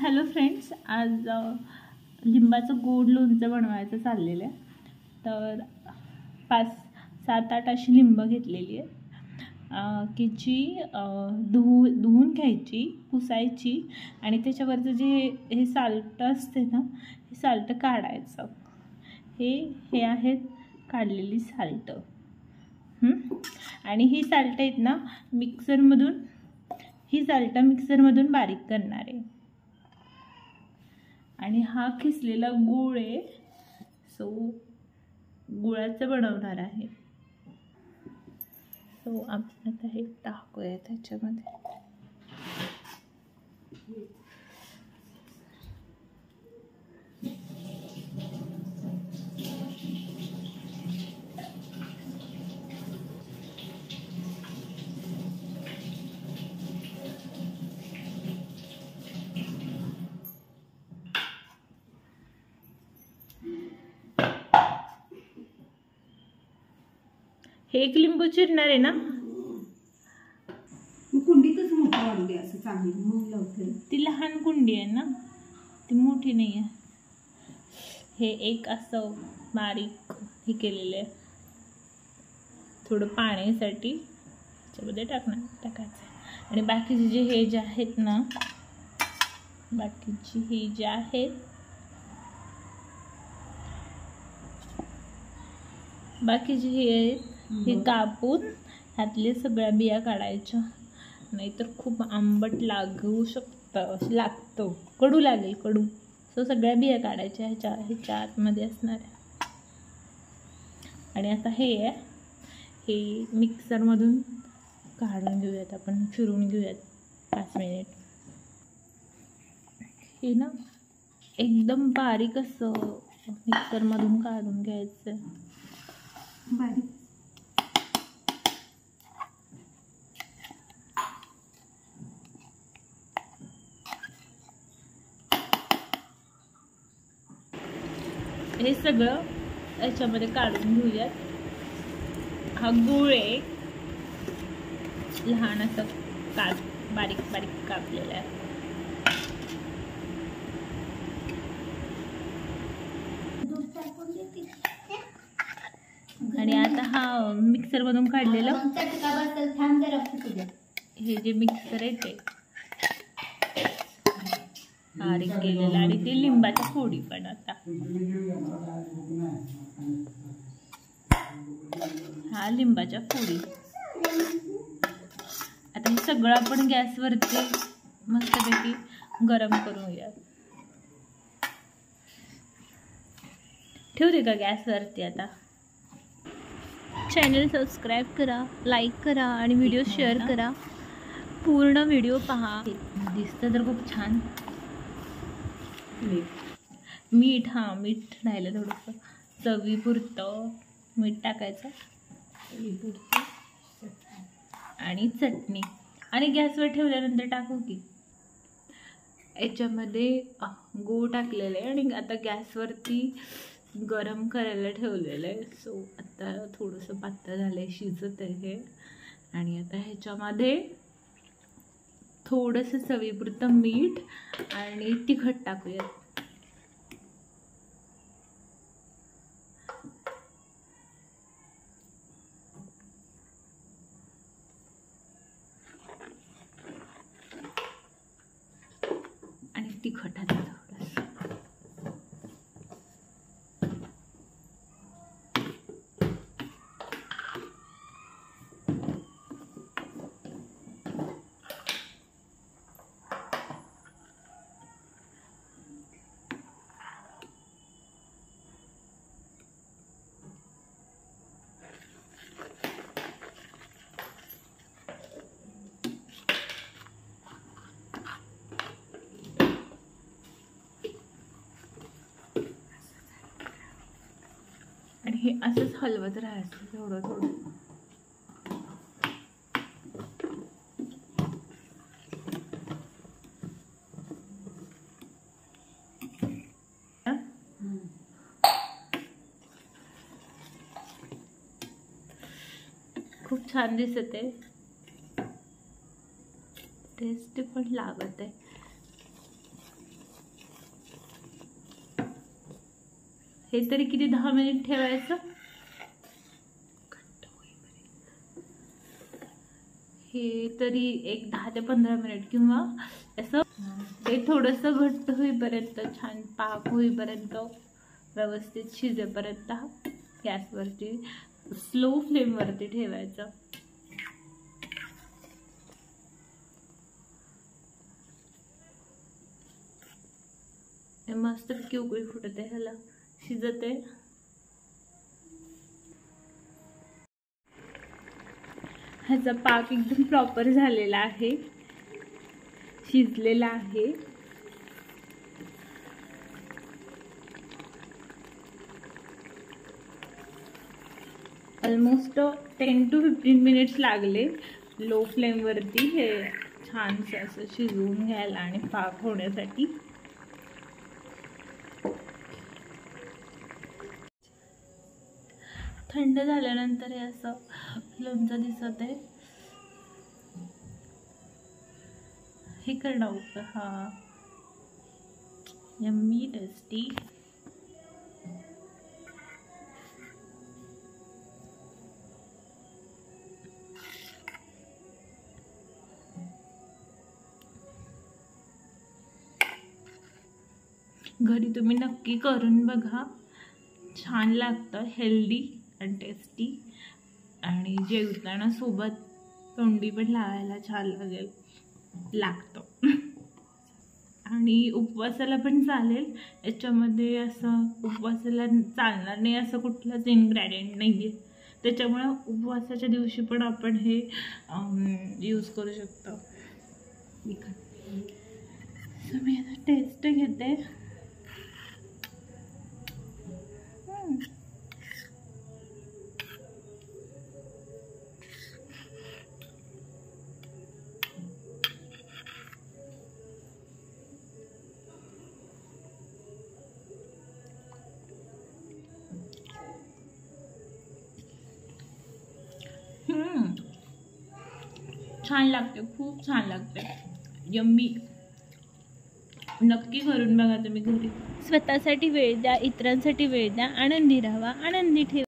Hello friends, आज लिंबाचं गोड लोणचं बनवायचं चाललेलं आहे. तर 5-7-8 अशी लिंब घेतलेली आहे की जी धुवून घ्यायची, पुसायची आणि त्याच्यावरचं जे हे साल्ट असते ना, हे साल्ट काढायचं. हे आहेत काढलेली साल्ट. आणि ही साल्ट आहेत ना मिक्सरमधून बारीक करणार आहे. आणि हा खिसलेला गूळ आहे, सो गुळाचं बनवणार आहे. सो आपण आता हे टाकूया त्याच्यामध्ये. हे एक लिंबू चिरणार आहे ना, कुंडीतच मोठं वाढू दे असं चांगली मग लावते. ती लहान कुंडी आहे ना, ती मोठी नाही आहे. हे एक असं बारीक हे केलेलं आहे, थोडं पाण्यासाठी त्याच्यामध्ये टाकायचं. आणि बाकीचे जे आहेत ना, बाकीची हे जे आहेत, हे कापून ह्यातले सगळ्या बिया काढायच्या, नाहीतर खूप आंबट लागू लागतो, कडू लागेल कडू. सो सगळ्या बिया काढायच्या ह्याच्या आतमध्ये असणाऱ्या. आणि आता हे मिक्सरमधून काढून घेऊयात, आपण फिरून घेऊयात 5 मिनिट. हे ना एकदम बारीक असं मिक्सरमधून काढून घ्यायचं. बारीक हे सगळं याच्यामध्ये काढून घेऊयात. हा गूळ आहे, लहान असं बारीक बारीक कापलेला आहे. आणि आता हा मिक्सरमधून काढलेलं हे जे मिक्सर आहे ते बारीक केलेलं. आणि ते लिंबाच्या फोडी पण. आता हा लिंबाच्या फोडी. आता हे सगळं आपण गॅसवरती मस्तपैकी गरम करूया. ठेवते का गॅसवरती? आता चॅनल सबस्क्राईब करा, लाईक करा आणि व्हिडिओ शेअर करा. पूर्ण व्हिडिओ पहा. दिसतं तर खूप छान. मीठ राहिलं थोडंसं, चवीपुरतं मीठ टाकायचं, आणि चटणी. आणि गॅसवर ठेवल्यानंतर टाकू की याच्यामध्ये गूळ टाकलेलं आहे. आणि आता गॅसवरती गरम करायला ठेवलेलं आहे. सो आता थोडंसं पातळ झालं आहे, शिजत आहे. आणि आता ह्याच्यामध्ये थोडंसं चवीपुरतं मीठ आणि तिखट टाकूयात. आणि तिखट आता थोडंसं. आणि हे असंच हलवत राहायचं थोडं थोडं. खूप छान दिसत आहे, टेस्टी पण लागत आहे. हे तरी किती 10 मिनिट ठेवायचं. हे तरी एक 10 ते 15 मिनिट किंवा असं ते थोडंसं घट्ट होईपर्यंत, छान पाक होईपर्यंत, व्यवस्थित शिजेपर्यंत गॅसवरती स्लो फ्लेमवरती ठेवायचं. मस्त उकळी फुटते, ह्याला शिजते. ह्याचा पाक एकदम प्रॉपर झालेला आहे, शिजलेला आहे. ऑलमोस्ट 10 to 15 मिनिट्स लागले लो फ्लेमवरती हे छानसे असं शिजवून घ्यायला आणि पाक होण्यासाठी. थंड झाल्यानंतर हे असं लोणचं दिसत आहे. हे करणं हा यम्मी टेस्टी. घरी तुम्ही नक्की करून बघा, छान लागतं, हेल्दी आणि टेस्टी. आणि जेवताना सोबत तोंडी पण लावायला छान लागतं. आणि उपवासाला पण चालेल. याच्यामध्ये असं उपवासाला चालणार नाही असं कुठलंच इन्ग्रेडियंट नाही आहे, त्याच्यामुळे उपवासाच्या दिवशी पण आपण हे यूज करू शकतो. सो मी आता टेस्ट घेते. छान लागते, खूप छान लागते, यम्मी. नक्की करून बघा तुम्ही घरी. स्वतःसाठी वेळ द्या, इतरांसाठी वेळ द्या, आनंदी राहा, आनंदी ठेवा.